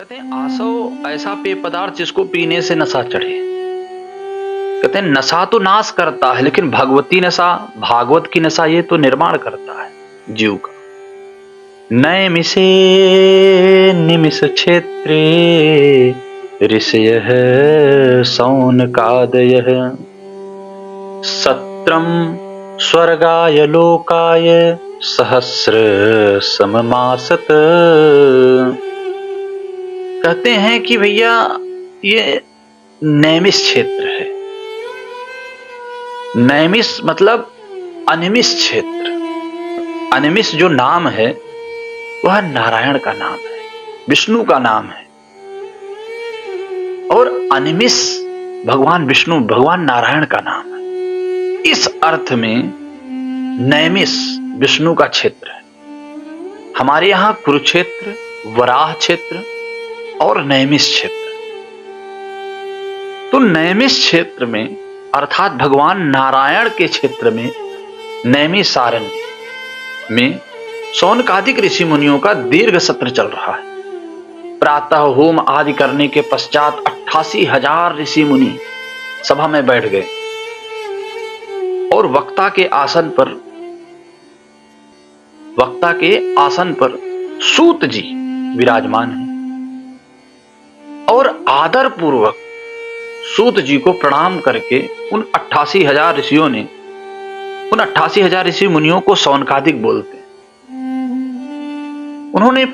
कहते हैं आसव ऐसा पेय पदार्थ जिसको पीने से नशा चढ़े। कहते हैं नशा तो नाश करता है, लेकिन भगवती नशा, भागवत की नशा ये तो निर्माण करता है जीव का। नैमिषे निमिष क्षेत्रे ऋषयः सौनकादयः सत्रम स्वर्गाय लोकाय सहस्र सममासत। कहते हैं कि भैया ये नैमिष क्षेत्र है। नैमिष मतलब अनिमिष क्षेत्र। अनिमिष जो नाम है वह नारायण का नाम है, विष्णु का नाम है, और अनिमिष भगवान विष्णु, भगवान नारायण का नाम है। इस अर्थ में नैमिष विष्णु का क्षेत्र है। हमारे यहां कुरुक्षेत्र, वराह क्षेत्र और नैमिष क्षेत्र। तो नैमिष क्षेत्र में अर्थात भगवान नारायण के क्षेत्र में नैमिषारण्य में शौनकादिक ऋषि मुनियों का दीर्घ सत्र चल रहा है। प्रातः होम आदि करने के पश्चात 88,000 ऋषि मुनि सभा में बैठ गए और वक्ता के आसन पर सूत जी विराजमान हैं और आदर पूर्वक सूत जी को प्रणाम करके उन 88,000 ऋषियों ने, उन 88,000 ऋषि मुनियों को शौनकादिक बोलते हैं। उन्होंने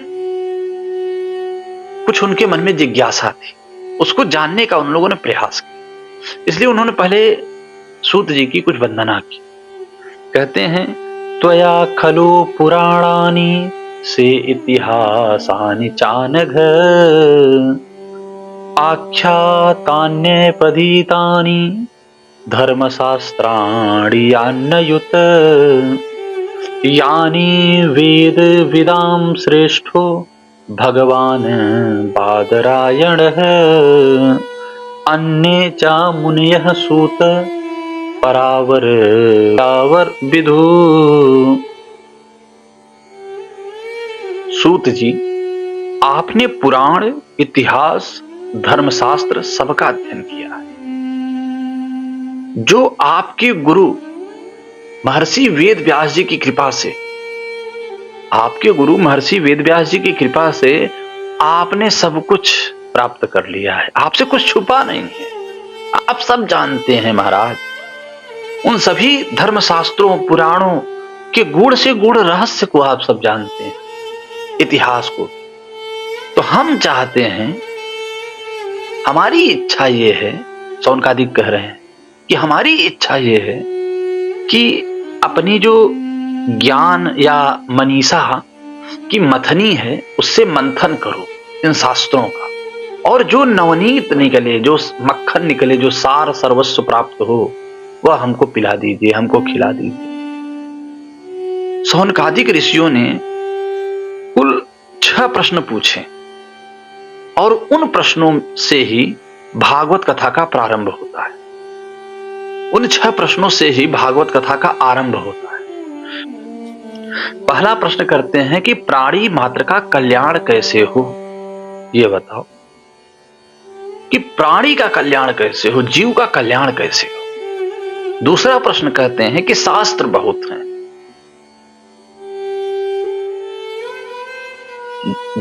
कुछ, उनके मन में जिज्ञासा थी, उसको जानने का उन लोगों ने प्रयास किया, इसलिए उन्होंने पहले सूत जी की कुछ वंदना की। कहते हैं त्वया खलु पुराणानि से इतिहासानि चानघ आख्यातान्य पदितानि धर्मशास्त्राणि यान्नयुत यानि वेद विदां श्रेष्ठो भगवान बादरायणः अन्ये च मुनयः सूत परावर विदु। सूत जी, आपने पुराण, इतिहास, धर्मशास्त्र सबका अध्ययन किया है। जो आपके गुरु महर्षि वेद व्यास जी की कृपा से, आपके गुरु महर्षि वेद व्यास जी की कृपा से आपने सब कुछ प्राप्त कर लिया है। आपसे कुछ छुपा नहीं है, आप सब जानते हैं महाराज। उन सभी धर्मशास्त्रों, पुराणों के गूढ़ से गूढ़ रहस्य को आप सब जानते हैं, इतिहास को। तो हम चाहते हैं, हमारी इच्छा ये है, शौनकादिक कह रहे हैं कि हमारी इच्छा ये है कि अपनी जो ज्ञान या मनीषा की मथनी है उससे मंथन करो इन शास्त्रों का, और जो नवनीत निकले, जो मक्खन निकले, जो सार सर्वस्व प्राप्त हो, वह हमको पिला दीजिए, हमको खिला दीजिए। शौनकादिक ऋषियों ने कुल 6 प्रश्न पूछे और उन प्रश्नों से ही भागवत कथा का प्रारंभ होता है। उन 6 प्रश्नों से ही भागवत कथा का आरंभ होता है। पहला प्रश्न करते हैं कि प्राणी मात्र का कल्याण कैसे हो, यह बताओ कि प्राणी का कल्याण कैसे हो, जीव का कल्याण कैसे हो। दूसरा प्रश्न कहते हैं कि शास्त्र बहुत हैं।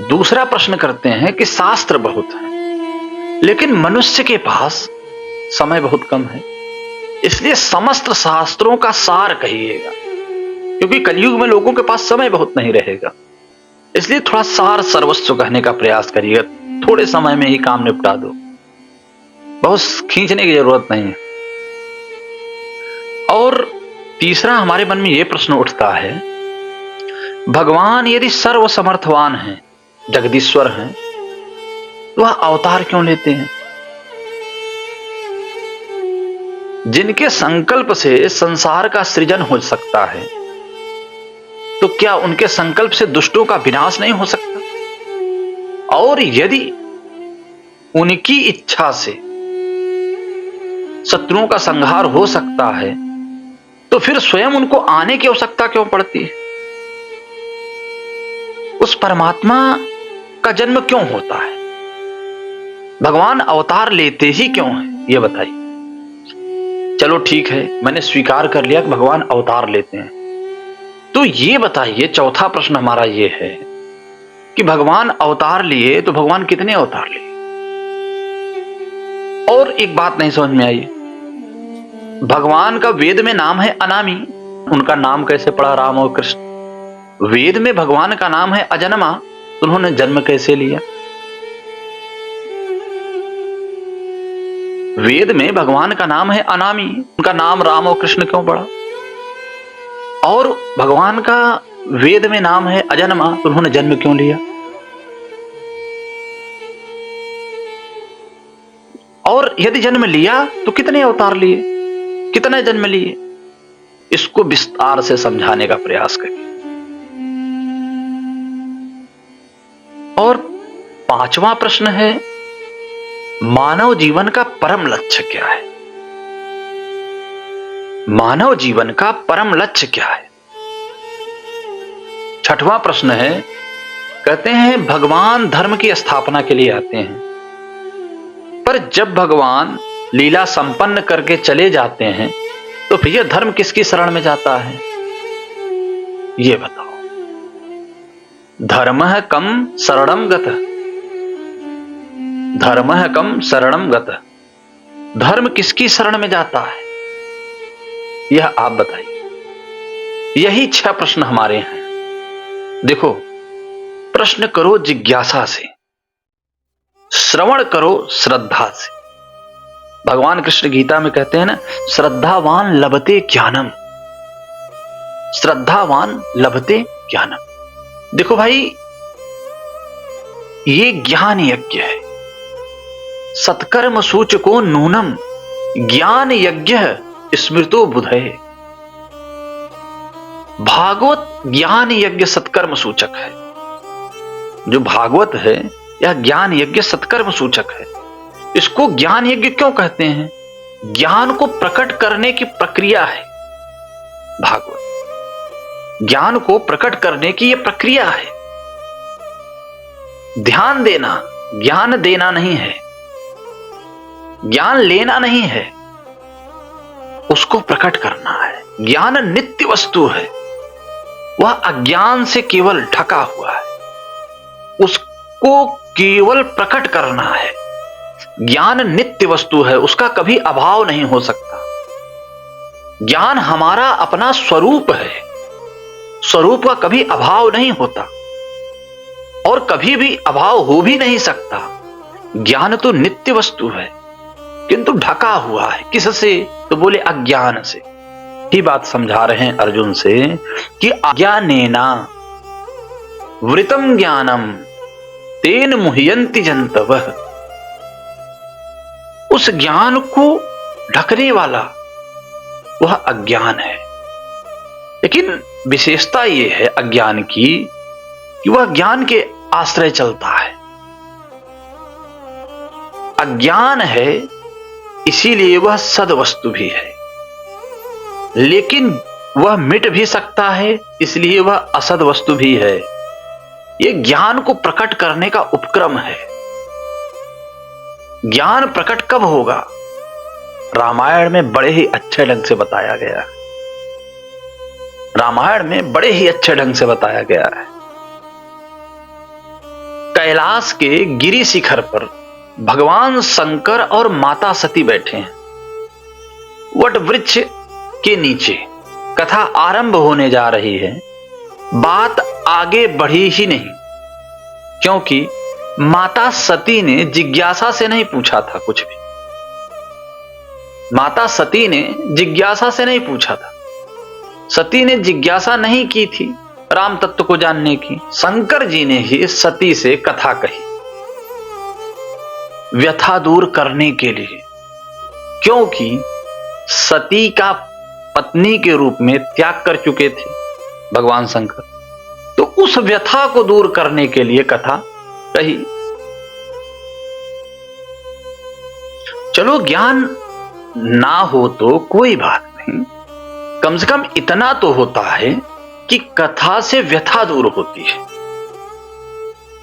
दूसरा प्रश्न करते हैं कि शास्त्र बहुत हैं, लेकिन मनुष्य के पास समय बहुत कम है, इसलिए समस्त शास्त्रों का सार कहिएगा, क्योंकि कलयुग में लोगों के पास समय बहुत नहीं रहेगा। इसलिए थोड़ा सार सर्वस्व कहने का प्रयास करिएगा, थोड़े समय में ही काम निपटा दो, बहुत खींचने की जरूरत नहीं है। और तीसरा हमारे मन में यह प्रश्न उठता है, भगवान यदि सर्वसमर्थवान हैं, जगदीश्वर हैं, तो वह अवतार क्यों लेते हैं? जिनके संकल्प से संसार का सृजन हो सकता है, तो क्या उनके संकल्प से दुष्टों का विनाश नहीं हो सकता? और यदि उनकी इच्छा से शत्रुओं का संहार हो सकता है, तो फिर स्वयं उनको आने की आवश्यकता क्यों पड़ती है? उस परमात्मा का जन्म क्यों होता है? भगवान अवतार लेते ही क्यों हैं, ये बताइए। चलो ठीक है, मैंने स्वीकार कर लिया कि भगवान अवतार लेते हैं, तो ये बताइए, चौथा प्रश्न हमारा ये है कि भगवान अवतार लिए तो भगवान कितने अवतार लिए? और एक बात नहीं समझ में आई, भगवान का वेद में नाम है अनामी, उनका नाम कैसे पड़ा राम और कृष्ण? वेद में भगवान का नाम है अजन्मा, तो उन्होंने जन्म कैसे लिया? वेद में भगवान का नाम है अनामी, उनका नाम राम और कृष्ण क्यों पड़ा? और भगवान का वेद में नाम है अजन्मा, तो उन्होंने जन्म क्यों लिया? और यदि जन्म लिया तो कितने अवतार लिए, कितने जन्म लिए? इसको विस्तार से समझाने का प्रयास करिए। और पांचवा प्रश्न है, मानव जीवन का परम लक्ष्य क्या है? मानव जीवन का परम लक्ष्य क्या है? छठवां प्रश्न है, कहते हैं भगवान धर्म की स्थापना के लिए आते हैं, पर जब भगवान लीला संपन्न करके चले जाते हैं तो फिर धर्म किसकी शरण में जाता है, ये बताओ। धर्मः कम शरणं गतः, धर्मः कम शरणं गतः, धर्म किसकी शरण में जाता है, यह आप बताइए। यही 6 प्रश्न हमारे हैं। देखो, प्रश्न करो जिज्ञासा से, श्रवण करो श्रद्धा से। भगवान कृष्ण गीता में कहते हैं ना, श्रद्धावान लभते ज्ञानम, श्रद्धावान लभते ज्ञानम। देखो भाई, ये ज्ञान यज्ञ है, सत्कर्म सूचको नूनम ज्ञान यज्ञ स्मृतो बुधये। भागवत ज्ञान यज्ञ सत्कर्म सूचक है। जो भागवत है यह ज्ञान यज्ञ सत्कर्म सूचक है। इसको ज्ञान यज्ञ क्यों कहते हैं? ज्ञान को प्रकट करने की प्रक्रिया है भागवत, ज्ञान को प्रकट करने की यह प्रक्रिया है। ध्यान देना ज्ञान देना नहीं है, ज्ञान लेना नहीं है, उसको प्रकट करना है। ज्ञान नित्य वस्तु है, वह अज्ञान से केवल ढका हुआ है, उसको केवल प्रकट करना है। ज्ञान नित्य वस्तु है, उसका कभी अभाव नहीं हो सकता। ज्ञान हमारा अपना स्वरूप है, स्वरूप का कभी अभाव नहीं होता और कभी भी अभाव हो भी नहीं सकता। ज्ञान तो नित्य वस्तु है, किंतु ढका हुआ है किससे? तो बोले अज्ञान से। ही बात समझा रहे हैं अर्जुन से कि अज्ञानेना वृतम ज्ञानम तेन मुह्यन्ति जन्तवः। उस ज्ञान को ढकने वाला वह अज्ञान है। लेकिन विशेषता यह है अज्ञान की कि वह ज्ञान के आश्रय चलता है। अज्ञान है इसीलिए वह सद्वस्तु भी है, लेकिन वह मिट भी सकता है इसलिए वह असद वस्तु भी है। यह ज्ञान को प्रकट करने का उपक्रम है। ज्ञान प्रकट कब होगा? रामायण में बड़े ही अच्छे ढंग से बताया गया है। रामायण में बड़े ही अच्छे ढंग से बताया गया है। कैलाश के गिरि शिखर पर भगवान शंकर और माता सती बैठे हैं। वट वृक्ष के नीचे कथा आरंभ होने जा रही है। बात आगे बढ़ी ही नहीं, क्योंकि माता सती ने जिज्ञासा से नहीं पूछा था कुछ भी। माता सती ने जिज्ञासा से नहीं पूछा था। सती ने जिज्ञासा नहीं की थी राम तत्व को जानने की। शंकर जी ने ही सती से कथा कही व्यथा दूर करने के लिए, क्योंकि सती का पत्नी के रूप में त्याग कर चुके थे भगवान शंकर, तो उस व्यथा को दूर करने के लिए कथा कही। चलो ज्ञान ना हो तो कोई बात नहीं, कम से कम इतना तो होता है कि कथा से व्यथा दूर होती है।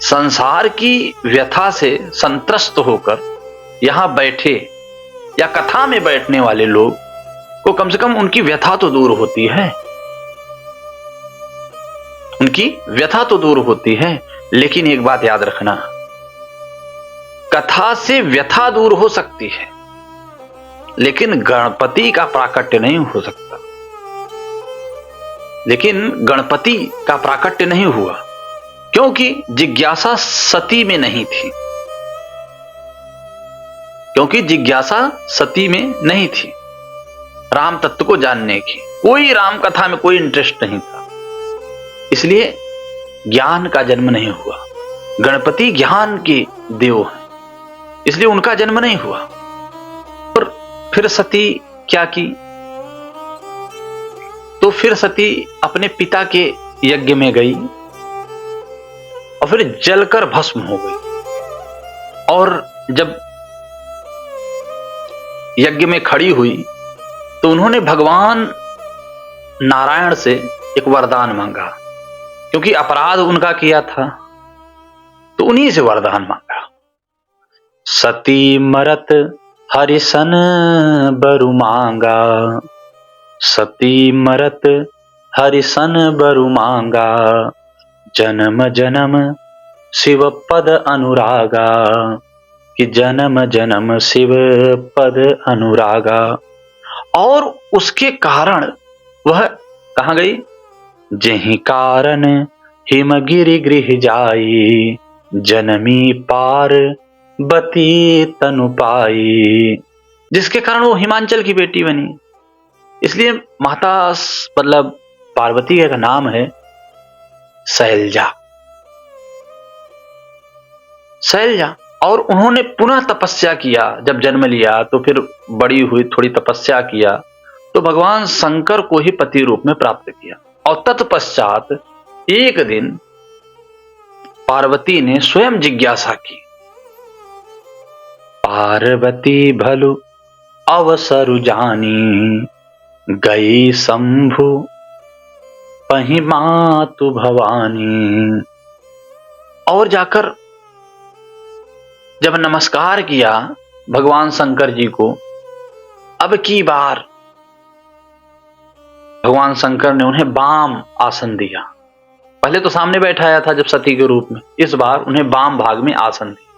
संसार की व्यथा से संत्रस्त होकर यहां बैठे या कथा में बैठने वाले लोग को कम से कम उनकी व्यथा तो दूर होती है, उनकी व्यथा तो दूर होती है। लेकिन एक बात याद रखना, कथा से व्यथा दूर हो सकती है लेकिन गणपति का प्राकट्य नहीं हो सकता। लेकिन गणपति का प्राकट्य नहीं हुआ क्योंकि जिज्ञासा सती में नहीं थी, क्योंकि जिज्ञासा सती में नहीं थी। राम तत्व को जानने की कोई राम कथा में कोई इंटरेस्ट नहीं था, इसलिए ज्ञान का जन्म नहीं हुआ। गणपति ज्ञान के देव हैं, इसलिए उनका जन्म नहीं हुआ। और फिर सती क्या की? तो फिर सती अपने पिता के यज्ञ में गई और फिर जलकर भस्म हो गई। और जब यज्ञ में खड़ी हुई तो उन्होंने भगवान नारायण से एक वरदान मांगा, क्योंकि अपराध उनका किया था तो उन्हीं से वरदान मांगा। सती मरत हरिसन बरु मांगा, सती मरत हरिसन बरु मांगा, जन्म जन्म शिव पद अनुरागा, कि जन्म जन्म शिव पद अनुरागा। और उसके कारण वह कहां गई? जेहि कारण हिमगिरि गृह जाई, जनमी पार बती तनु पाई। जिसके कारण वो हिमांचल की बेटी बनी। इसलिए माता मतलब पार्वती का नाम है शैलजा, शैलजा। और उन्होंने पुनः तपस्या किया, जब जन्म लिया तो फिर बड़ी हुई, थोड़ी तपस्या किया तो भगवान शंकर को ही पति रूप में प्राप्त किया। और तत्पश्चात एक दिन पार्वती ने स्वयं जिज्ञासा की। पार्वती भलु अवसरु जानी, गई शंभु पहि मातु भवानी। और जाकर जब नमस्कार किया भगवान शंकर जी को, अब की बार भगवान शंकर ने उन्हें वाम आसन दिया। पहले तो सामने बैठाया था जब सती के रूप में, इस बार उन्हें वाम भाग में आसन दिया।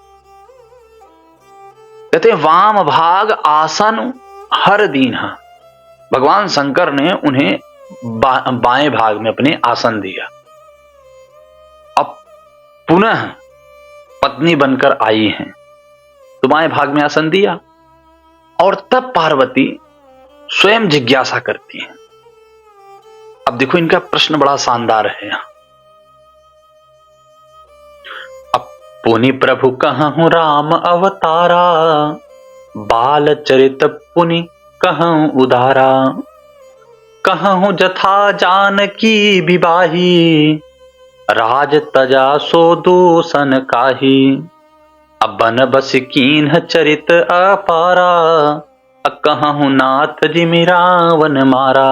कहते हैं वाम भाग आसन हर दीन्हा। भगवान शंकर ने उन्हें बाएं भाग में अपने आसन दिया। अब पुनः पत्नी बनकर आई हैं तो बाएं भाग में आसन दिया। और तब पार्वती स्वयं जिज्ञासा करती हैं। अब देखो इनका प्रश्न बड़ा शानदार है। अब पुनि प्रभु कहूं राम अवतारा, बाल चरित पुनि कहूं उदारा, कहूं जथा जानकी विवाही, राज तजा सो दूषण काही। अब बन बस कीन्ह चरित अपारा, कहूं नाथ जिमि रावण मारा।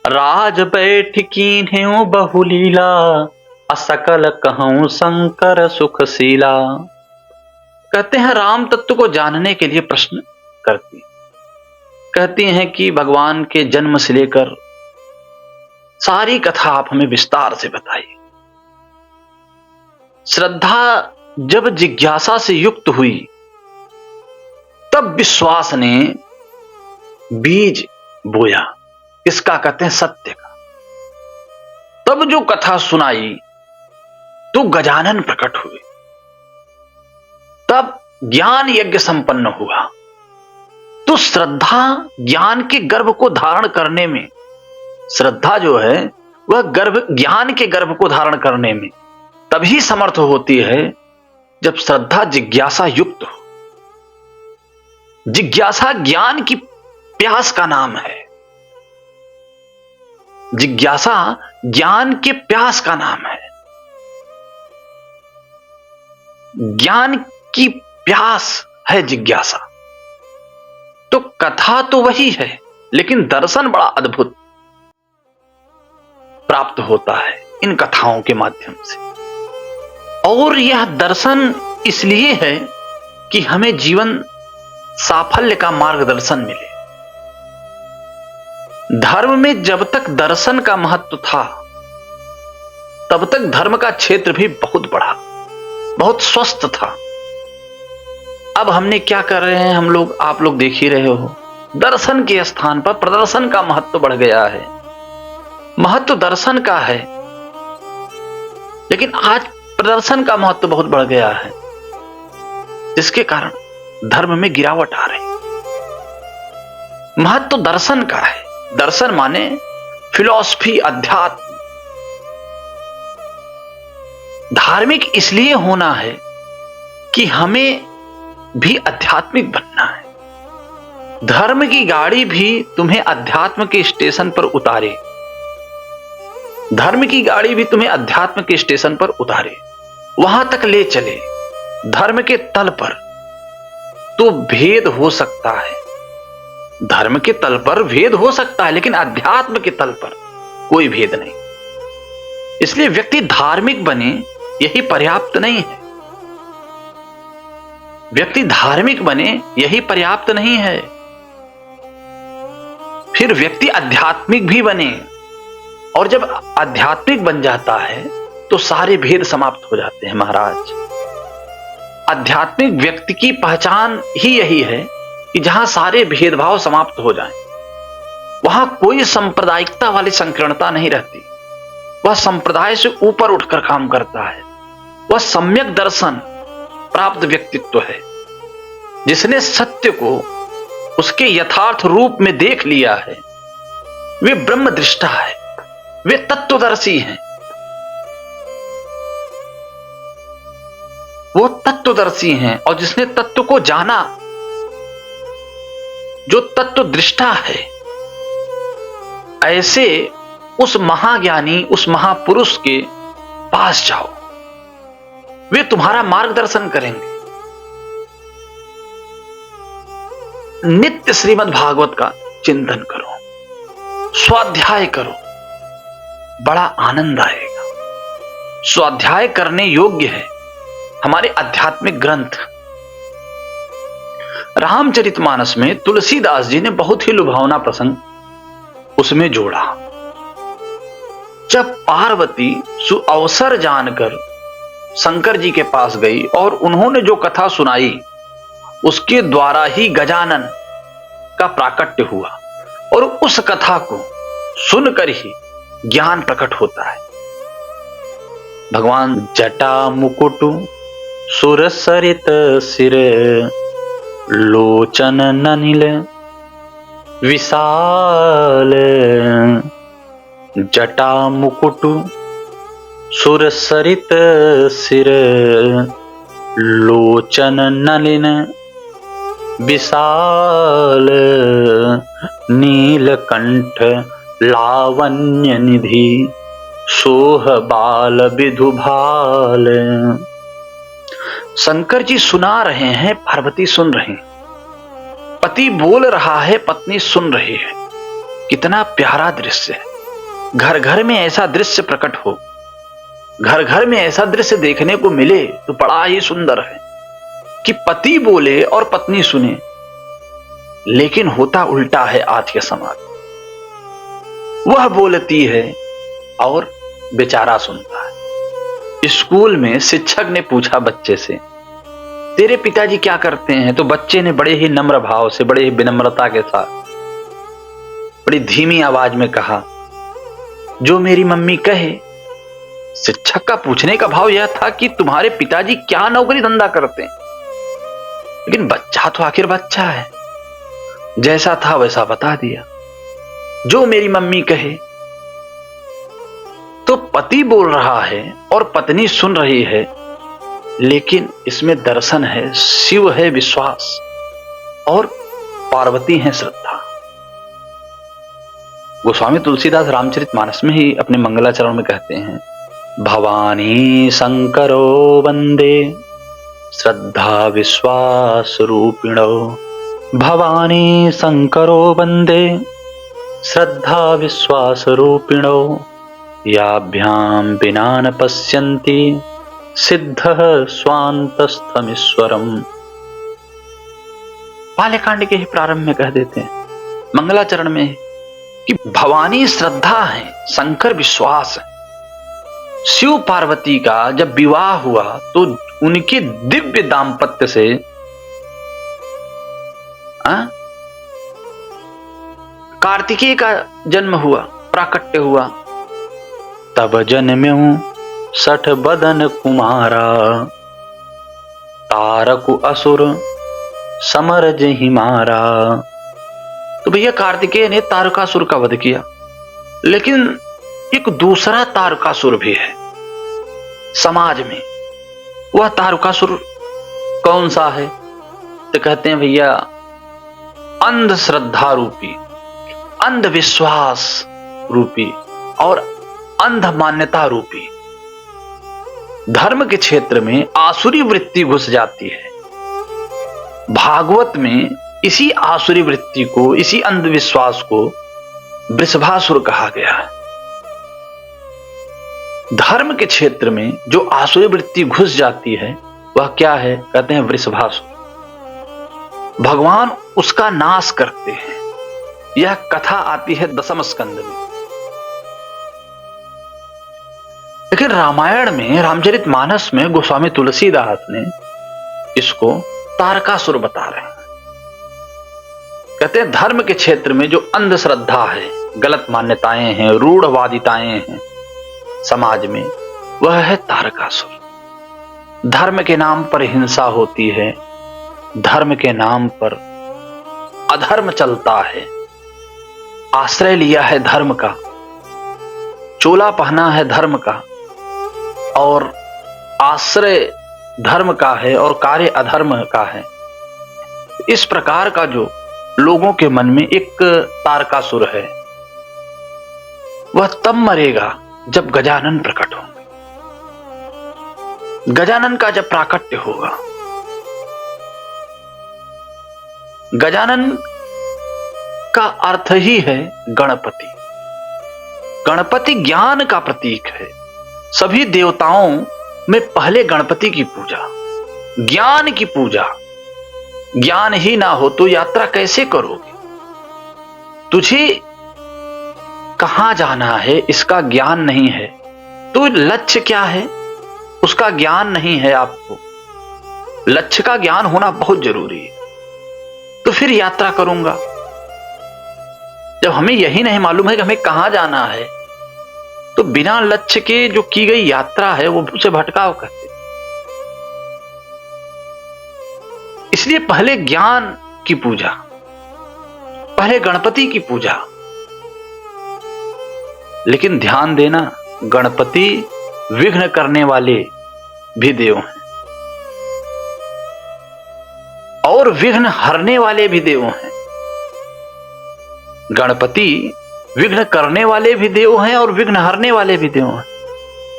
राज बैठ कीन्ह्यो बहुलीला, असकल कहूं शंकर सुखशीला। कहते हैं राम तत्व को जानने के लिए प्रश्न करती, कहती हैं कि भगवान के जन्म से लेकर सारी कथा आप हमें विस्तार से बताइए। श्रद्धा जब जिज्ञासा से युक्त हुई तब विश्वास ने बीज बोया। इसका कहते हैं सत्य का। तब जो कथा सुनाई तो गजानन प्रकट हुए, तब ज्ञान यज्ञ संपन्न हुआ। तो श्रद्धा ज्ञान के गर्भ को धारण करने में, श्रद्धा जो है वह गर्भ ज्ञान के गर्भ को धारण करने में तभी समर्थ होती है जब श्रद्धा जिज्ञासा युक्त हो। जिज्ञासा ज्ञान की प्यास का नाम है। जिज्ञासा ज्ञान के प्यास का नाम है। ज्ञान की प्यास है जिज्ञासा। तो कथा तो वही है, लेकिन दर्शन बड़ा अद्भुत प्राप्त होता है इन कथाओं के माध्यम से। और यह दर्शन इसलिए है कि हमें जीवन साफल्य का मार्गदर्शन मिले। धर्म में जब तक दर्शन का महत्व था तब तक धर्म का क्षेत्र भी बहुत बड़ा, बहुत स्वस्थ था। अब हमने क्या कर रहे हैं हम लोग, आप लोग देख ही रहे हो, दर्शन के स्थान पर प्रदर्शन का महत्व बढ़ गया है। महत्व दर्शन का है लेकिन आज प्रदर्शन का महत्व बहुत बढ़ गया है, जिसके कारण धर्म में गिरावट आ रही। महत्व दर्शन का है। दर्शन माने फिलॉसफी, अध्यात्म। धार्मिक इसलिए होना है कि हमें भी आध्यात्मिक बनना है। धर्म की गाड़ी भी तुम्हें अध्यात्म के स्टेशन पर उतारे, धर्म की गाड़ी भी तुम्हें अध्यात्म के स्टेशन पर उतारे, वहां तक ले चले। धर्म के तल पर तो भेद हो सकता है, धर्म के तल पर भेद हो सकता है, लेकिन अध्यात्म के तल पर कोई भेद नहीं। इसलिए व्यक्ति धार्मिक बने यही पर्याप्त नहीं है। व्यक्ति धार्मिक बने यही पर्याप्त नहीं है, फिर व्यक्ति आध्यात्मिक भी बने। और जब आध्यात्मिक बन जाता है तो सारे भेद समाप्त हो जाते हैं महाराज। आध्यात्मिक व्यक्ति की पहचान ही यही है कि जहां सारे भेदभाव समाप्त हो जाएं, वहां कोई सांप्रदायिकता वाली संकीर्णता नहीं रहती। वह संप्रदाय से ऊपर उठकर काम करता है। वह सम्यक दर्शन प्राप्त व्यक्तित्व है, जिसने सत्य को उसके यथार्थ रूप में देख लिया है। वे ब्रह्म दृष्टा है, वे तत्वदर्शी हैं। वो तत्वदर्शी हैं और जिसने तत्व को जाना, जो तत्व दृष्टा है, ऐसे उस महाज्ञानी, उस महापुरुष के पास जाओ। वे तुम्हारा मार्गदर्शन करेंगे। नित्य श्रीमद् भागवत का चिंतन करो, स्वाध्याय करो, बड़ा आनंद आएगा। स्वाध्याय करने योग्य है हमारे आध्यात्मिक ग्रंथ। रामचरितमानस में तुलसीदास जी ने बहुत ही लुभावना प्रसंग उसमें जोड़ा। जब पार्वती सुअवसर जानकर शंकर जी के पास गई और उन्होंने जो कथा सुनाई, उसके द्वारा ही गजानन का प्राकट्य हुआ और उस कथा को सुनकर ही ज्ञान प्रकट होता है। भगवान जटा मुकुट सुर सरित सिर लोचन ननिल विशाल, जटा मुकुट सुर सरित सिर लोचन नलिन विशाल, नीलकंठ लावण्य निधि सोह बाल विधुभाल। शंकर जी सुना रहे हैं, पार्वती सुन रही, पति बोल रहा है, पत्नी सुन रही है। कितना प्यारा दृश्य है। घर घर में ऐसा दृश्य प्रकट हो, घर घर में ऐसा दृश्य देखने को मिले तो बड़ा ही सुंदर है कि पति बोले और पत्नी सुने। लेकिन होता उल्टा है आज के समाज। वह बोलती है और बेचारा सुनता है। स्कूल में शिक्षक ने पूछा बच्चे से, तेरे पिताजी क्या करते हैं? तो बच्चे ने बड़े ही नम्र भाव से, बड़े ही विनम्रता के साथ, बड़ी धीमी आवाज में कहा, जो मेरी मम्मी कहे। शिक्षक का पूछने का भाव यह था कि तुम्हारे पिताजी क्या नौकरी धंधा करते हैं? लेकिन बच्चा तो आखिर बच्चा है, जैसा था वैसा बता दिया, जो मेरी मम्मी कहे। तो पति बोल रहा है और पत्नी सुन रही है, लेकिन इसमें दर्शन है, शिव है विश्वास और पार्वती है श्रद्धा। गोस्वामी तुलसीदास रामचरितमानस में ही अपने मंगलाचरण में कहते हैं, भवानी शंकरो वंदे श्रद्धा विश्वास रूपिणो, भवानी शंकरो वंदे श्रद्धा विश्वास रूपिणो, याभ्याम विना न पश्यन्ति सिद्धः स्वान्तस्थमीश्वरम्। बाल्यकांड के ही प्रारंभ में कह देते हैं, मंगलाचरण में, कि भवानी श्रद्धा है, शंकर विश्वास है। शिव पार्वती का जब विवाह हुआ तो उनके दिव्य दाम्पत्य से कार्तिकेय का जन्म हुआ, प्राकट्य हुआ। तब जन्म्यु 60 बदन कुमारा, तारकु असुर समर जहि मारा। तो भैया कार्तिकेय ने तारकासुर का वध किया, लेकिन एक दूसरा तारकासुर भी है समाज में। वह तारकासुर कौन सा है? तो कहते हैं भैया, अंधश्रद्धा रूपी, अंधविश्वास रूपी और अंध मान्यता रूपी। धर्म के क्षेत्र में आसुरी वृत्ति घुस जाती है। भागवत में इसी आसुरी वृत्ति को, इसी अंधविश्वास को वृषभासुर कहा गया है। धर्म के क्षेत्र में जो आसुरी वृत्ति घुस जाती है वह क्या है? कहते हैं वृषभासुर। भगवान उसका नाश करते हैं। यह कथा आती है दशम स्कंद में। लेकिन रामायण में, रामचरितमानस में गोस्वामी तुलसीदास ने इसको तारकासुर बता रहे हैं। कहते हैं धर्म के क्षेत्र में जो अंधश्रद्धा है, गलत मान्यताएं हैं, रूढ़वादिताएं हैं समाज में, वह है तारकासुर। धर्म के नाम पर हिंसा होती है, धर्म के नाम पर अधर्म चलता है। आश्रय लिया है धर्म का, चोला पहना है धर्म का, और आश्रय धर्म का है और कार्य अधर्म का है। इस प्रकार का जो लोगों के मन में एक तारकासुर है, वह तब मरेगा जब गजानन प्रकट होंगे। गजानन का जब प्राकट्य होगा, गजानन का अर्थ ही है गणपति। गणपति ज्ञान का प्रतीक है। सभी देवताओं में पहले गणपति की पूजा, ज्ञान की पूजा। ज्ञान ही ना हो तो यात्रा कैसे करोगे? तुझे कहां जाना है इसका ज्ञान नहीं है, तो लक्ष्य क्या है उसका ज्ञान नहीं है आपको। लक्ष्य का ज्ञान होना बहुत जरूरी है। तो फिर यात्रा करूंगा। जब हमें यही नहीं मालूम है कि हमें कहां जाना है, तो बिना लक्ष्य के जो की गई यात्रा है वो उसे भटकाव कहते। इसलिए पहले ज्ञान की पूजा, पहले गणपति की पूजा। लेकिन ध्यान देना, गणपति विघ्न करने वाले भी देव हैं और विघ्न हरने वाले भी देव हैं। गणपति विघ्न करने वाले भी देव हैं और विघ्न हरने वाले भी देव हैं।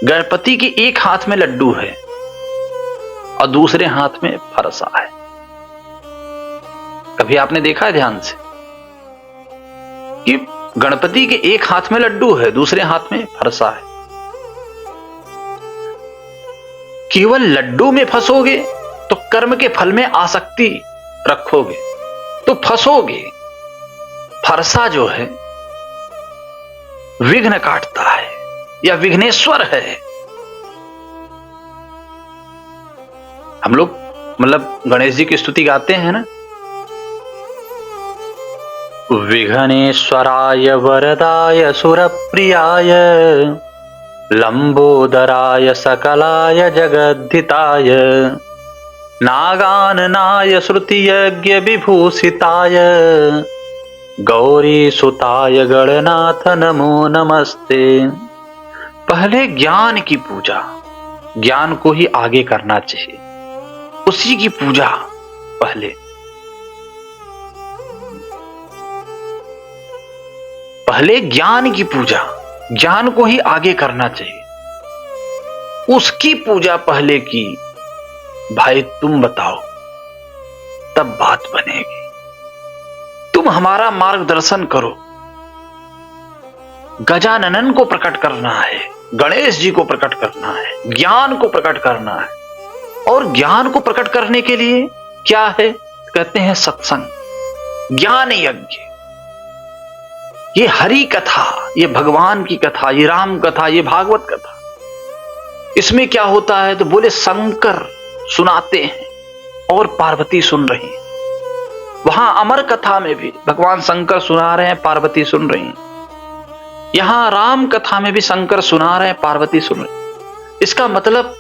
गणपति के एक हाथ में लड्डू है और दूसरे हाथ में फरसा है। कभी आपने देखा है ध्यान से कि गणपति के एक हाथ में लड्डू है, दूसरे हाथ में फरसा है। केवल लड्डू में फंसोगे तो कर्म के फल में आसक्ति रखोगे तो फंसोगे। फरसा जो है विघ्न काटता है या विघ्नेश्वर है। हम लोग मतलब गणेश जी की स्तुति गाते हैं ना, विघ्नेश्वराय वरदाय सुरप्रियाय लंबोदराय सकलाय जगद्धिताय नागाननाय श्रुतियज्ञ विभूषिताय गौरी सुताय गणनाथ नमो नमस्ते। पहले ज्ञान की पूजा, ज्ञान को ही आगे करना चाहिए, उसी की पूजा पहले। पहले ज्ञान की पूजा, ज्ञान को ही आगे करना चाहिए, उसकी पूजा पहले की। भाई तुम बताओ, तब बात बनेगी। तुम हमारा मार्गदर्शन करो। गजानन को प्रकट करना है, गणेश जी को प्रकट करना है, ज्ञान को प्रकट करना है। और ज्ञान को प्रकट करने के लिए क्या है? कहते हैं सत्संग, ज्ञान यज्ञ। ये हरि कथा, ये भगवान की कथा, ये राम कथा, ये भागवत कथा, इसमें क्या होता है? तो बोले शंकर सुनाते हैं और पार्वती सुन रही हैं। वहां अमर कथा में भी भगवान शंकर सुना रहे हैं, पार्वती सुन रही हैं। यहां राम कथा में भी शंकर सुना रहे हैं, पार्वती सुन रही हैं। इसका मतलब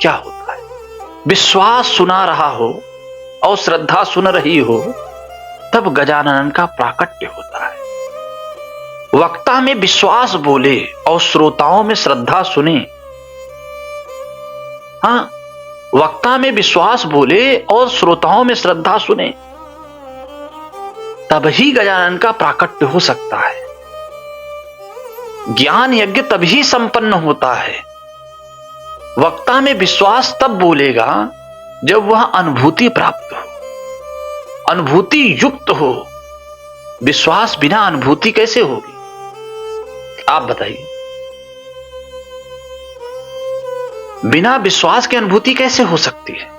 क्या होता है? विश्वास सुना रहा हो और श्रद्धा सुन रही हो, तब गजानन का प्राकट्य होता है। वक्ता में विश्वास बोले और श्रोताओं में श्रद्धा सुने। हाँ, वक्ता में विश्वास बोले और श्रोताओं में श्रद्धा सुने, तब ही गजानन का प्राकट्य हो सकता है। ज्ञान यज्ञ तभी संपन्न होता है। वक्ता में विश्वास तब बोलेगा जब वह अनुभूति प्राप्त हो, अनुभूति युक्त हो। विश्वास बिना अनुभूति कैसे होगी? आप बताइए, बिना विश्वास के अनुभूति कैसे हो सकती है?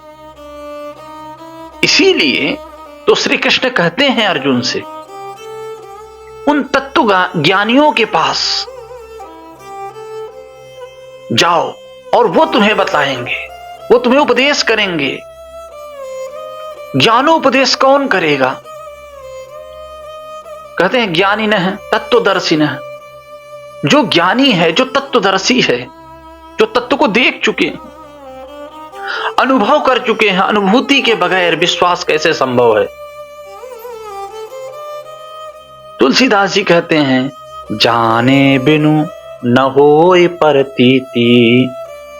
इसीलिए तो श्री कृष्ण कहते हैं अर्जुन से, उन तत्व ज्ञानियों के पास जाओ और वो तुम्हें बताएंगे, वो तुम्हें उपदेश करेंगे। ज्ञानोपदेश कौन करेगा? कहते हैं ज्ञानी न है तत्वदर्शी न। जो ज्ञानी है, जो तत्वदर्शी है, जो तत्व को देख चुके हैं, अनुभव कर चुके हैं, अनुभूति के बगैर विश्वास कैसे संभव है? तुलसीदास जी कहते हैं, जाने बिनु न होय परतीति,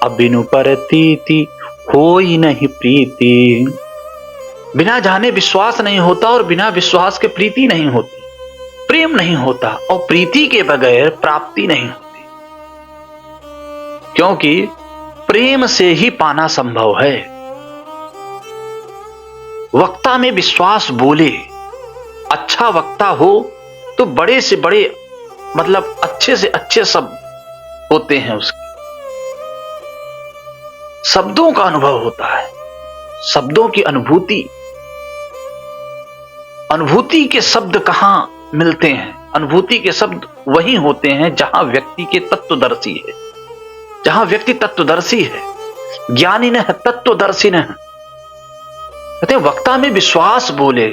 अबिनु परतीति होई नहीं प्रीति। बिना जाने विश्वास नहीं होता और बिना विश्वास के प्रीति नहीं होती, प्रेम नहीं होता और प्रीति के बगैर प्राप्ति नहीं होती। क्योंकि प्रेम से ही पाना संभव है। वक्ता में विश्वास बोले, अच्छा वक्ता हो तो बड़े से बड़े, मतलब अच्छे से अच्छे शब्द होते हैं उसके। शब्दों का अनुभव होता है, शब्दों की अनुभूति। अनुभूति के शब्द कहां मिलते हैं? अनुभूति के शब्द वही होते हैं जहां व्यक्ति के तत्वदर्शी है, जहां व्यक्ति तत्वदर्शी है। ज्ञानी न है तत्वदर्शी न है। कहते हैं वक्ता में विश्वास बोले,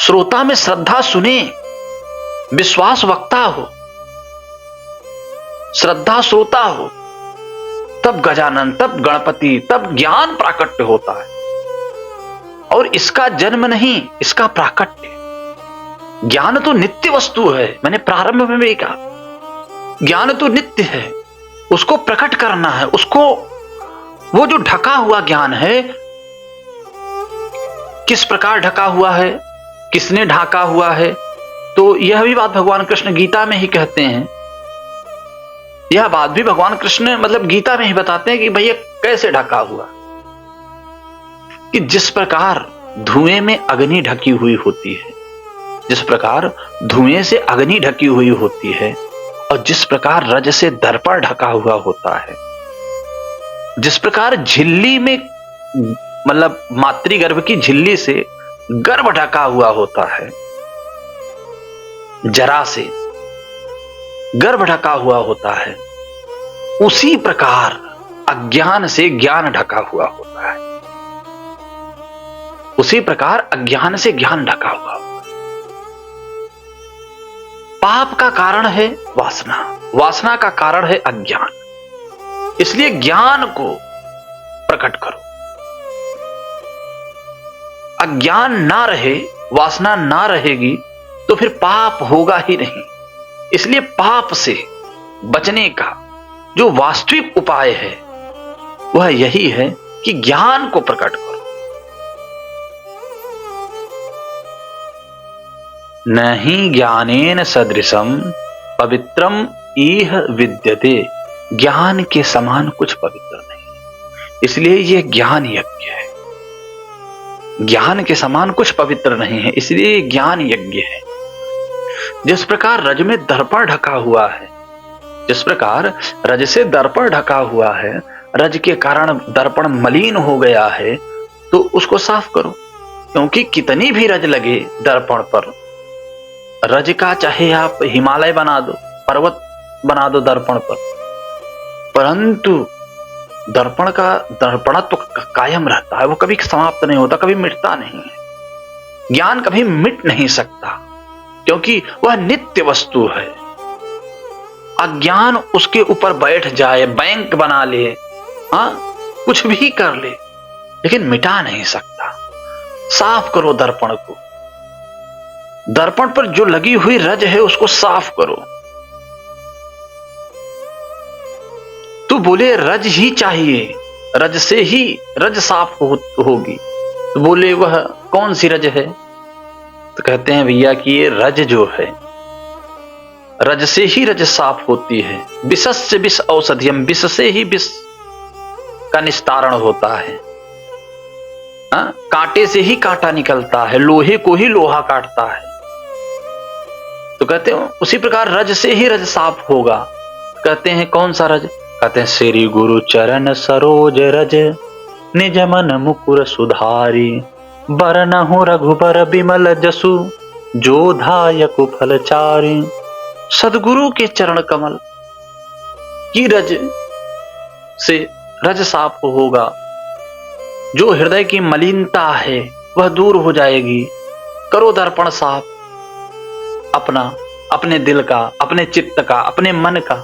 श्रोता में श्रद्धा सुने। विश्वास वक्ता हो, श्रद्धा श्रोता हो, तब गजानन, तब गणपति, तब ज्ञान प्राकट्य होता है। और इसका जन्म नहीं, इसका प्राकट्य। ज्ञान तो नित्य वस्तु है, मैंने प्रारंभ में भी कहा, ज्ञान तो नित्य है, उसको प्रकट करना है। उसको, वो जो ढका हुआ ज्ञान है, किस प्रकार ढका हुआ है, किसने ढाका हुआ है, तो यह भी बात भगवान कृष्ण गीता में ही कहते हैं। यह बात भी भगवान कृष्ण मतलब गीता में ही बताते हैं कि भैया कैसे ढका हुआ, कि जिस प्रकार धुएं में अग्नि ढकी हुई होती है, जिस प्रकार धुएं से अग्नि ढकी हुई होती है, और जिस प्रकार रज से दर्पण ढका हुआ होता है, जिस प्रकार झिल्ली में, मतलब मातृगर्भ की झिल्ली से गर्भ ढका हुआ होता है, जरा से गर्भ ढका हुआ होता है, उसी प्रकार अज्ञान से ज्ञान ढका हुआ होता है। उसी प्रकार अज्ञान से ज्ञान ढका हुआ होता है। पाप का कारण है वासना, वासना का कारण है अज्ञान। इसलिए ज्ञान को प्रकट करो। अज्ञान ना रहे, वासना ना रहेगी तो फिर पाप होगा ही नहीं। इसलिए पाप से बचने का जो वास्तविक उपाय है वह यही है कि ज्ञान को प्रकट करो। नहीं ज्ञानेन सदृशम पवित्रम इह विद्यते। ज्ञान के समान कुछ पवित्र नहीं, इसलिए यह ज्ञान यज्ञ है। ज्ञान के समान कुछ पवित्र नहीं है, इसलिए ज्ञान यज्ञ है। जिस प्रकार रज में दर्पण ढका हुआ है, जिस प्रकार रज से दर्पण ढका हुआ है, रज के कारण दर्पण मलिन हो गया है, तो उसको साफ करो। क्योंकि कितनी भी रज लगे दर्पण पर, रज का चाहे आप हिमालय बना दो, पर्वत बना दो दर्पण पर, परंतु दर्पण का दर्पणत्व कायम रहता है, वो कभी समाप्त नहीं होता, कभी मिटता नहीं है। ज्ञान कभी मिट नहीं सकता, क्योंकि वह नित्य वस्तु है। अज्ञान उसके ऊपर बैठ जाए, बैंक बना ले, कुछ भी कर ले, लेकिन मिटा नहीं सकता। साफ करो दर्पण को, दर्पण पर जो लगी हुई रज है उसको साफ करो। तो बोले रज ही चाहिए, रज से ही रज साफ होगी। तो बोले वह कौन सी रज है? तो कहते हैं भैया कि ये रज जो है, रज से ही रज साफ होती है। विषस्य विष औषधियम, विष से ही विष का निस्तारण होता है। कांटे से ही कांटा निकलता है, लोहे को ही लोहा काटता है। तो कहते हैं उसी प्रकार रज से ही रज साफ होगा। कहते हैं कौन सा रज? कहते हैं श्री गुरु चरण सरोज रज, निज मन मुकुर सुधारी, बरनहु रघुबर बिमल जसु, जो धायक फलचारी। सदगुरु के चरण कमल की रज से रज साफ होगा। जो हृदय की मलिनता है वह दूर हो जाएगी। करो दर्पण साफ अपना, अपने दिल का, अपने चित्त का, अपने मन का।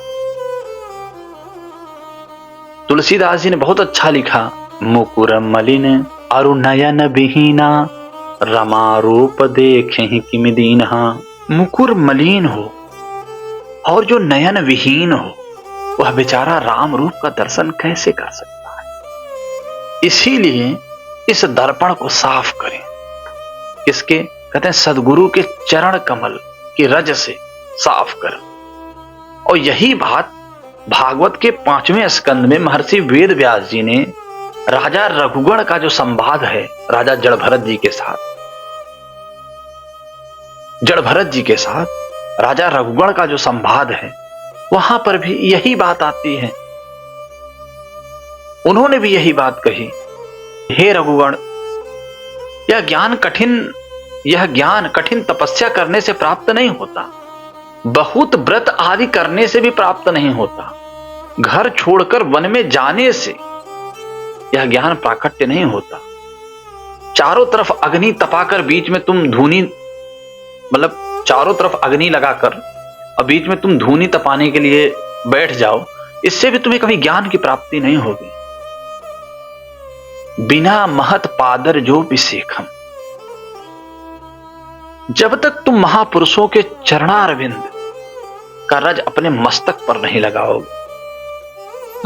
तुलसीदास जी ने बहुत अच्छा लिखा, मुकुर मलिन अरु नयन विहीना, रमा रूप देखें किम दीन्हा। मुकुर मलिन हो और जो नयन विहीन हो, वह बेचारा राम रूप का दर्शन कैसे कर सकता है? इसीलिए इस दर्पण को साफ करें। किसके? कहते हैं सदगुरु के चरण कमल की रज से साफ कर। और यही बात भागवत के 5वें स्कंद में महर्षि वेद व्यास जी ने राजा रघुगण का जो संवाद है राजा जड़भरत जी के साथ, जड़भरत जी के साथ राजा रघुगण का जो संवाद है, वहां पर भी यही बात आती है। उन्होंने भी यही बात कही, हे रघुगण, यह ज्ञान कठिन तपस्या करने से प्राप्त नहीं होता, बहुत व्रत आदि करने से भी प्राप्त नहीं होता, घर छोड़कर वन में जाने से यह ज्ञान प्राकट्य नहीं होता। चारों तरफ अग्नि तपाकर बीच में तुम धूनी, मतलब चारों तरफ अग्नि लगाकर और बीच में तुम धूनी तपाने के लिए बैठ जाओ, इससे भी तुम्हें कभी ज्ञान की प्राप्ति नहीं होगी। बिना महत पादर जो विसेखम, जब तक तुम महापुरुषों के चरणारविंद का रज अपने मस्तक पर नहीं लगाओगे,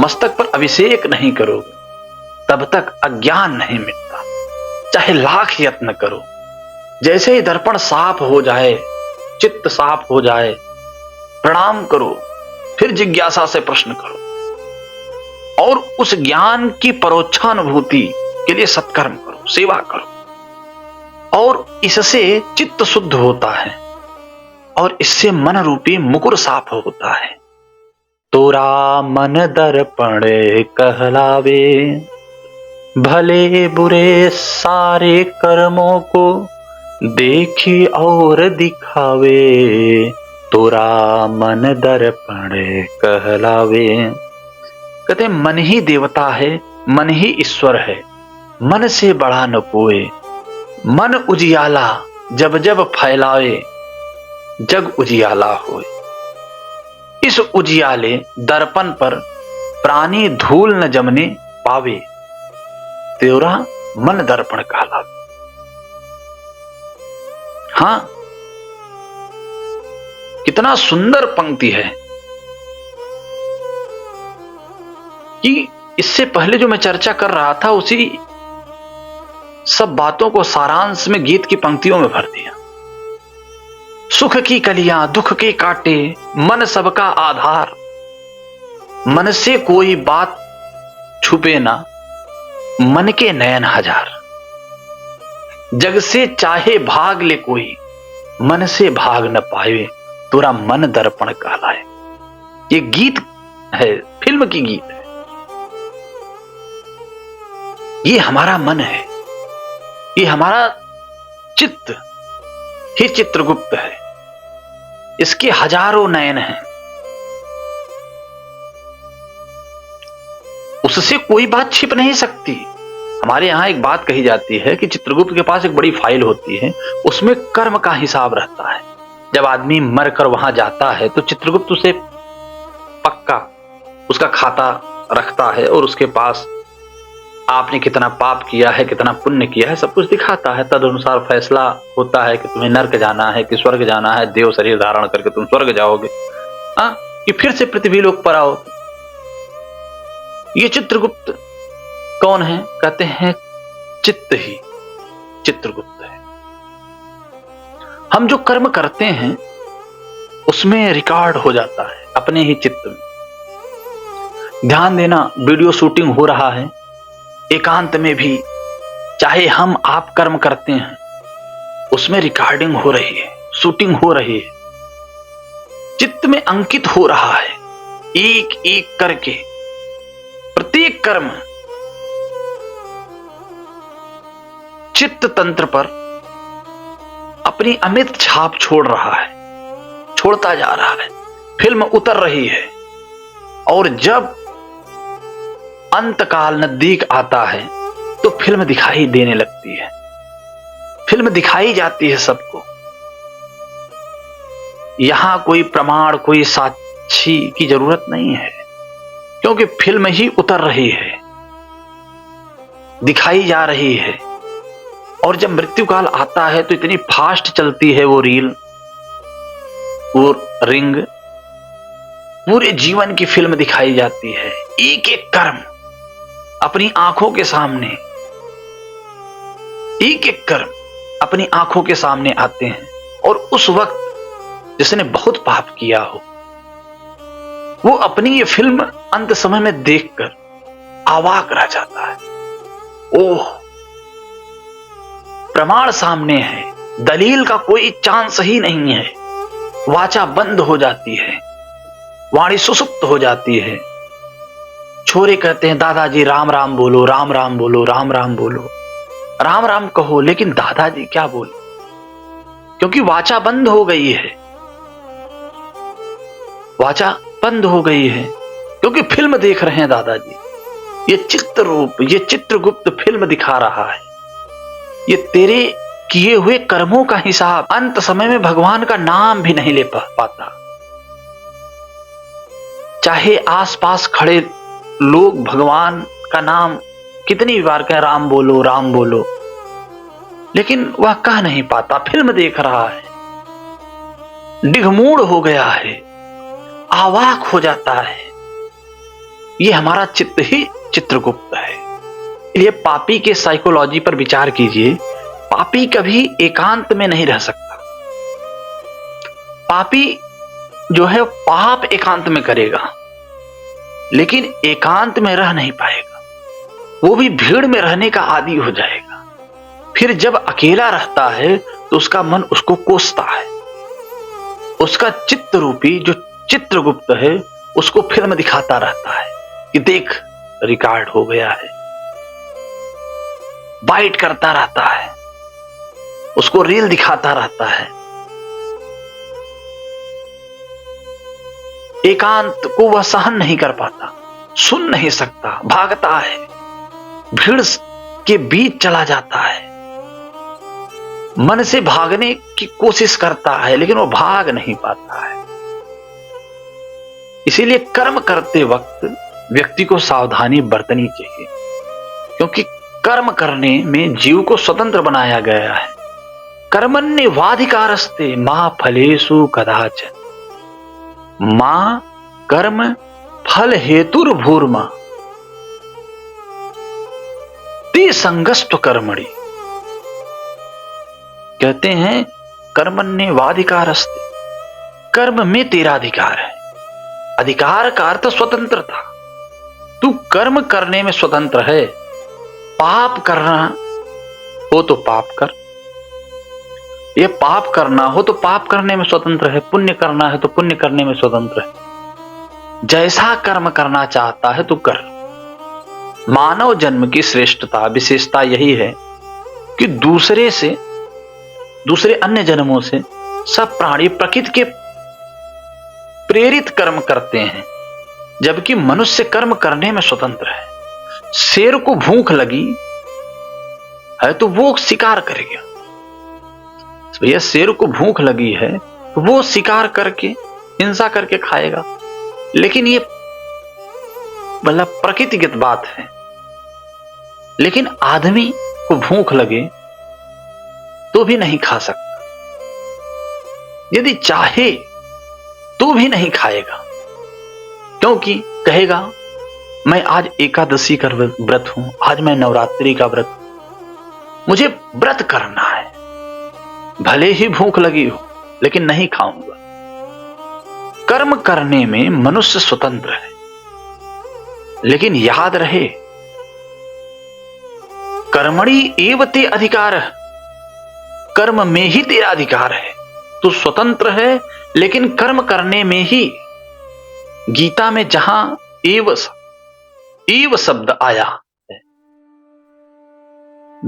मस्तक पर अभिषेक नहीं करोगे, तब तक अज्ञान नहीं मिटता, चाहे लाख यत्न करो। जैसे ही दर्पण साफ हो जाए, चित्त साफ हो जाए, प्रणाम करो, फिर जिज्ञासा से प्रश्न करो और उस ज्ञान की परोक्षानुभूति के लिए सत्कर्म करो, सेवा करो। और इससे चित्त शुद्ध होता है और इससे मन रूपी मुकुर साफ होता है। तोरा मन दर्पण कहलावे, भले बुरे सारे कर्मों को देखी और दिखावे। तोरा मन दर्पण कहलावे। कहते मन ही देवता है, मन ही ईश्वर है, मन से बड़ा न कोई। मन उजियाला जब जब फैलावे, जग उजियाला होए। इस उजियाले दर्पण पर प्राणी धूल न जमने पावे, तेरा मन दर्पण कहलावे। हां, कितना सुंदर पंक्ति है कि इससे पहले जो मैं चर्चा कर रहा था उसी सब बातों को सारांश में गीत की पंक्तियों में भर दिया। सुख की कलियां दुख के काटे, मन सबका आधार। मन से कोई बात छुपे ना, मन के नयन हजार। जग से चाहे भाग ले कोई, मन से भाग न पाए, तोरा मन दर्पण कहलाए। ये गीत है, फिल्म की गीत है। ये हमारा मन है, ये हमारा चित्त ही चित्रगुप्त है। इसके हजारों नयन हैं, उससे कोई बात छिप नहीं सकती। हमारे यहां एक बात कही जाती है कि चित्रगुप्त के पास एक बड़ी फाइल होती है, उसमें कर्म का हिसाब रहता है। जब आदमी मरकर वहां जाता है तो चित्रगुप्त उसे पक्का उसका खाता रखता है और उसके पास आपने कितना पाप किया है, कितना पुण्य किया है, सब कुछ दिखाता है। तदनुसार फैसला होता है कि तुम्हें नर्क जाना है कि स्वर्ग जाना है। देव शरीर धारण करके तुम स्वर्ग जाओगे कि फिर से पृथ्वी लोक पर आओ। ये चित्रगुप्त कौन है? कहते हैं चित्त ही चित्रगुप्त है। हम जो कर्म करते हैं उसमें रिकॉर्ड हो जाता है अपने ही चित्त में। ध्यान देना, वीडियो शूटिंग हो रहा है, एकांत में भी चाहे हम आप कर्म करते हैं, उसमें रिकॉर्डिंग हो रही है, शूटिंग हो रही है, चित्त में अंकित हो रहा है। एक एक करके प्रत्येक कर्म चित्त तंत्र पर अपनी अमित छाप छोड़ रहा है, छोड़ता जा रहा है। फिल्म उतर रही है और जब अंतकाल नजदीक आता है तो फिल्म दिखाई देने लगती है, फिल्म दिखाई जाती है सबको। यहां कोई प्रमाण, कोई साक्षी की जरूरत नहीं है, क्योंकि फिल्म ही उतर रही है, दिखाई जा रही है। और जब मृत्यु काल आता है तो इतनी फास्ट चलती है वो रील, वो रिंग, पूरे जीवन की फिल्म दिखाई जाती है। एक एक कर्म अपनी आंखों के सामने, एक एक कर्म अपनी आंखों के सामने आते हैं। और उस वक्त जिसने बहुत पाप किया हो, वो अपनी ये फिल्म अंत समय में देखकर अवाक रह जाता है। ओह, प्रमाण सामने है, दलील का कोई चांस ही नहीं है। वाचा बंद हो जाती है, वाणी सुसुप्त हो जाती है। छोरे कहते हैं दादाजी राम राम बोलो, राम राम बोलो, राम राम बोलो, राम राम कहो, लेकिन दादाजी क्या बोले? क्योंकि वाचा बंद हो गई है, वाचा बंद हो गई है, क्योंकि फिल्म देख रहे हैं दादाजी। ये चित्र रूप, ये चित्रगुप्त फिल्म दिखा रहा है। ये तेरे किए हुए कर्मों का हिसाब अंत समय में भगवान का नाम भी नहीं ले पाता। चाहे आसपास खड़े लोग भगवान का नाम कितनी बार कहें राम बोलो, राम बोलो, लेकिन वह कह नहीं पाता, फिल्म देख रहा है, डिगमूढ़ हो गया है, आवाक हो जाता है। ये हमारा चित्त ही चित्रगुप्त है। ये पापी के साइकोलॉजी पर विचार कीजिए। पापी कभी एकांत में नहीं रह सकता। पापी जो है पाप एकांत में करेगा, लेकिन एकांत में रह नहीं पाएगा। वो भी भीड़ में रहने का आदी हो जाएगा। फिर जब अकेला रहता है तो उसका मन उसको कोसता है। उसका चित्त रूपी जो चित्रगुप्त है उसको फिल्म दिखाता रहता है कि देख रिकॉर्ड हो गया है, बाइट करता रहता है, उसको रील दिखाता रहता है। एकांत को वह सहन नहीं कर पाता, सुन नहीं सकता, भागता है, भीड़ के बीच चला जाता है, मन से भागने की कोशिश करता है, लेकिन वो भाग नहीं पाता है। इसीलिए कर्म करते वक्त व्यक्ति को सावधानी बरतनी चाहिए, क्योंकि कर्म करने में जीव को स्वतंत्र बनाया गया है। कर्मण्येवाधिकारस्ते मा फलेषु कदाचन, मां कर्म फल हेतुर्भूर्मा ते संगस्तु कर्मणि। कहते हैं कर्मण्येवाधिकारस्ते, कर्म में तेरा अधिकार है। अधिकार का अर्थ स्वतंत्रता। तू कर्म करने में स्वतंत्र है। पाप करना हो तो पाप कर, ये पाप करना हो तो पाप करने में स्वतंत्र है, पुण्य करना है तो पुण्य करने में स्वतंत्र है। जैसा कर्म करना चाहता है तो कर। मानव जन्म की श्रेष्ठता विशेषता यही है कि दूसरे अन्य जन्मों से सब प्राणी प्रकृति के प्रेरित कर्म करते हैं, जबकि मनुष्य कर्म करने में स्वतंत्र है। शेर को भूख लगी है तो वो शिकार करेगा। भैया शेर को भूख लगी है तो वो शिकार करके हिंसा करके खाएगा, लेकिन ये मतलब प्रकृतिगत बात है। लेकिन आदमी को भूख लगे तो भी नहीं खा सकता, यदि चाहे तो भी नहीं खाएगा, क्योंकि कहेगा मैं आज एकादशी का व्रत हूं, आज मैं नवरात्रि का व्रत, मुझे व्रत करना है, भले ही भूख लगी हो लेकिन नहीं खाऊंगा। कर्म करने में मनुष्य स्वतंत्र है, लेकिन याद रहे कर्मणि एव ते अधिकार, कर्म में ही तेरा अधिकार है। तू स्वतंत्र है लेकिन कर्म करने में ही, गीता में जहां एव शब्द आया है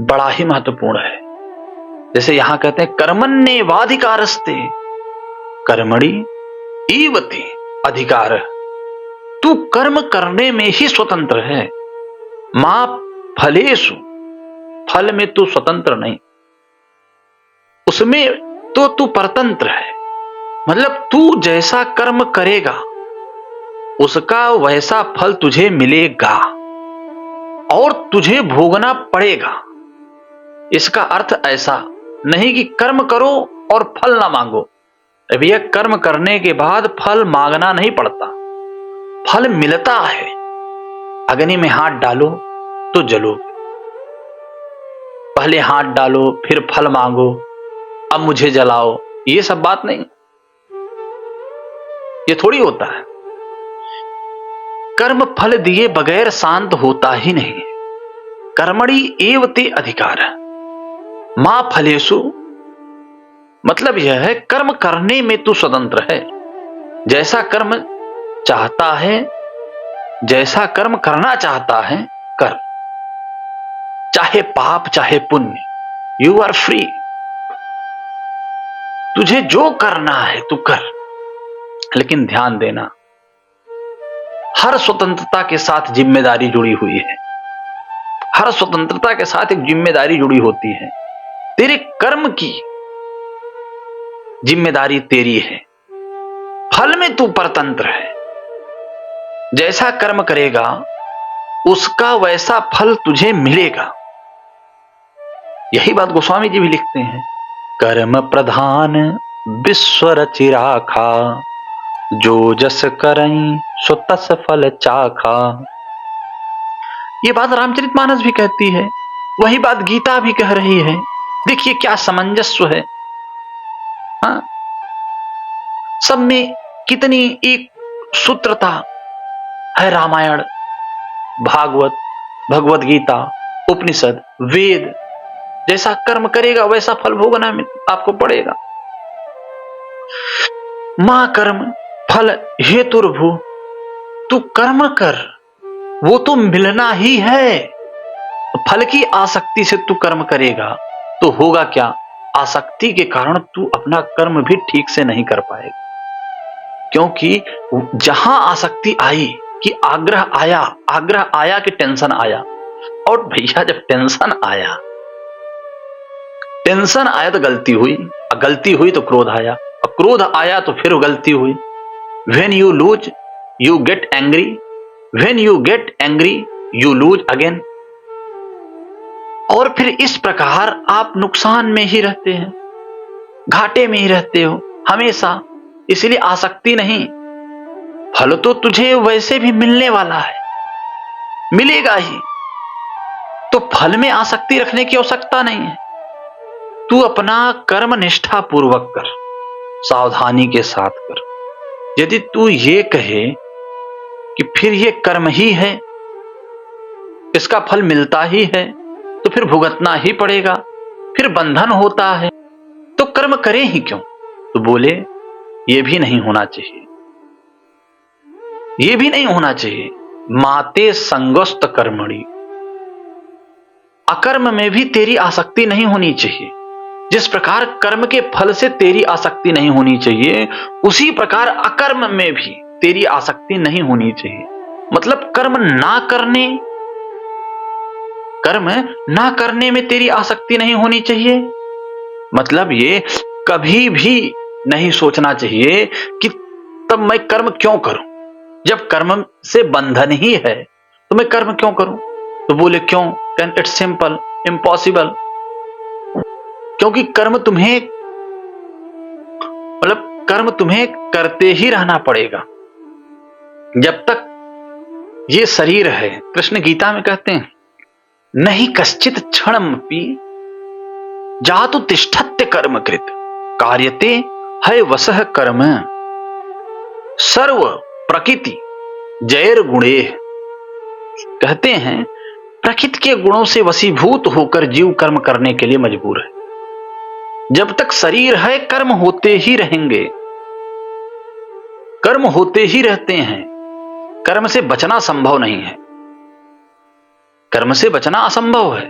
बड़ा ही महत्वपूर्ण है। जैसे यहां कहते हैं कर्मण्येवाधिकारस्ते कर्मणि एव ते अधिकार, तू कर्म करने में ही स्वतंत्र है। मां फलेषु, फल में तू स्वतंत्र नहीं, उसमें तो तू परतंत्र है। मतलब तू जैसा कर्म करेगा उसका वैसा फल तुझे मिलेगा और तुझे भोगना पड़ेगा। इसका अर्थ ऐसा नहीं कि कर्म करो और फल ना मांगो। भैया कर्म करने के बाद फल मांगना नहीं पड़ता, फल मिलता है। अग्नि में हाथ डालो तो जलोगे, पहले हाथ डालो फिर फल मांगो, अब मुझे जलाओ, ये सब बात नहीं, ये थोड़ी होता है। कर्म फल दिए बगैर शांत होता ही नहीं। कर्मणि एव ते अधिकार, मां फलेषु, मतलब यह है कर्म करने में तू स्वतंत्र है। जैसा कर्म चाहता है, जैसा कर्म करना चाहता है कर, चाहे पाप चाहे पुण्य, यू आर फ्री। तुझे जो करना है तू कर, लेकिन ध्यान देना हर स्वतंत्रता के साथ जिम्मेदारी जुड़ी हुई है। हर स्वतंत्रता के साथ एक जिम्मेदारी जुड़ी होती है। तेरे कर्म की जिम्मेदारी तेरी है, फल में तू परतंत्र है। जैसा कर्म करेगा उसका वैसा फल तुझे मिलेगा। यही बात गोस्वामी जी भी लिखते हैं, कर्म प्रधान विश्व रचि राखा, जो जस करई सो तस फल चाखा। ये बात रामचरितमानस भी कहती है, वही बात गीता भी कह रही है। देखिए क्या सामंजस्य है। हाँ, सब में कितनी एक सूत्रता है। रामायण, भागवत, भगवत गीता, उपनिषद, वेद, जैसा कर्म करेगा वैसा फल भोगना आपको पड़ेगा। मां कर्म फल हेतुर्भु, तू कर्म कर, वो तो मिलना ही है। फल की आसक्ति से तू कर्म करेगा तो होगा क्या, आसक्ति के कारण तू अपना कर्म भी ठीक से नहीं कर पाएगा। क्योंकि जहां आसक्ति आई कि आग्रह आया कि टेंशन आया, और भैया जब टेंशन आया तो गलती हुई, गलती हुई तो क्रोध आया, और क्रोध आया तो फिर गलती हुई। When you lose, you get angry. When you get angry, you lose again. और फिर इस प्रकार आप नुकसान में ही रहते हैं, घाटे में ही रहते हो हमेशा। इसलिए आसक्ति नहीं, फल तो तुझे वैसे भी मिलने वाला है, मिलेगा ही, तो फल में आसक्ति रखने की आवश्यकता नहीं है। तू अपना कर्म निष्ठा पूर्वक कर, सावधानी के साथ कर। यदि तू ये कहे कि फिर ये कर्म ही है, इसका फल मिलता ही है, तो फिर भुगतना ही पड़ेगा, फिर बंधन होता है, तो कर्म करें ही क्यों। तो बोले ये भी नहीं होना चाहिए। ये भी नहीं होना चाहिए। माते संगस्त कर्मणि, अकर्म में भी तेरी आसक्ति नहीं होनी चाहिए। जिस प्रकार कर्म के फल से तेरी आसक्ति नहीं होनी चाहिए, उसी प्रकार अकर्म में भी तेरी आसक्ति नहीं होनी चाहिए। मतलब कर्म ना करने में तेरी आसक्ति नहीं होनी चाहिए। मतलब ये कभी भी नहीं सोचना चाहिए कि तब मैं कर्म क्यों करूं, जब कर्म से बंधन ही है तो मैं कर्म क्यों करूं। तो बोले क्यों? Can it's simple, impossible. क्योंकि कर्म तुम्हें करते ही रहना पड़ेगा जब तक ये शरीर है। कृष्ण गीता में कहते हैं, नहीं कश्चित क्षणमपि जातु तिष्ठत्य कर्म कृत कार्यते है वसह कर्म सर्व प्रकृति जैर गुणे। कहते हैं प्रकृति के गुणों से वशीभूत होकर जीव कर्म करने के लिए मजबूर है। जब तक शरीर है कर्म होते ही रहेंगे, कर्म होते ही रहते हैं। कर्म से बचना संभव नहीं है, कर्म से बचना असंभव है।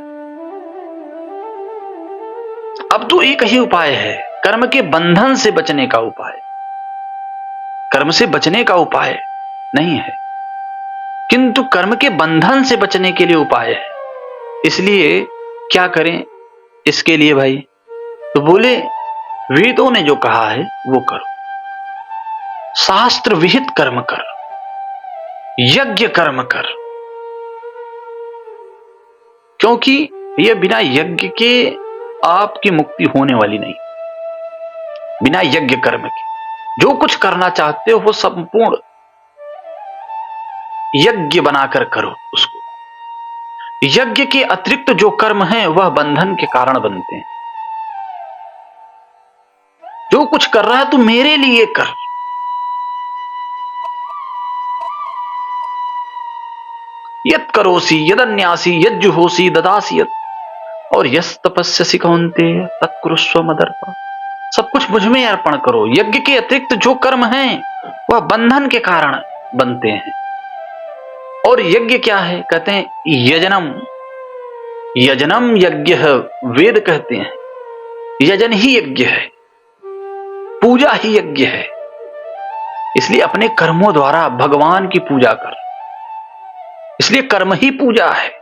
अब तो एक ही उपाय है, कर्म के बंधन से बचने का उपाय। कर्म से बचने का उपाय नहीं है, किंतु कर्म के बंधन से बचने के लिए उपाय है। इसलिए क्या करें इसके लिए भाई? तो बोले वेदों ने जो कहा है वो करो, शास्त्र विहित कर्म कर, यज्ञ कर्म कर। क्योंकि यह बिना यज्ञ के आपकी मुक्ति होने वाली नहीं। बिना यज्ञ कर्म के जो कुछ करना चाहते हो वो संपूर्ण यज्ञ बनाकर करो उसको। यज्ञ के अतिरिक्त जो कर्म है वह बंधन के कारण बनते हैं। जो कुछ कर रहा है तू मेरे लिए कर। यत् करोसी यदन्यासी यज्जुहोसी ददासी यत्, और यस तपस्यसि कौन्तेय तत्कुरुष्व मदर्पा। सब कुछ मुझ में अर्पण करो। यज्ञ के अतिरिक्त जो कर्म हैं वह बंधन के कारण बनते हैं। और यज्ञ क्या है? कहते हैं यजनम, यजनम यज्ञ वेद कहते हैं। यजन ही यज्ञ है, पूजा ही यज्ञ है। इसलिए अपने कर्मों द्वारा भगवान की पूजा कर। इसलिए कर्म ही पूजा है।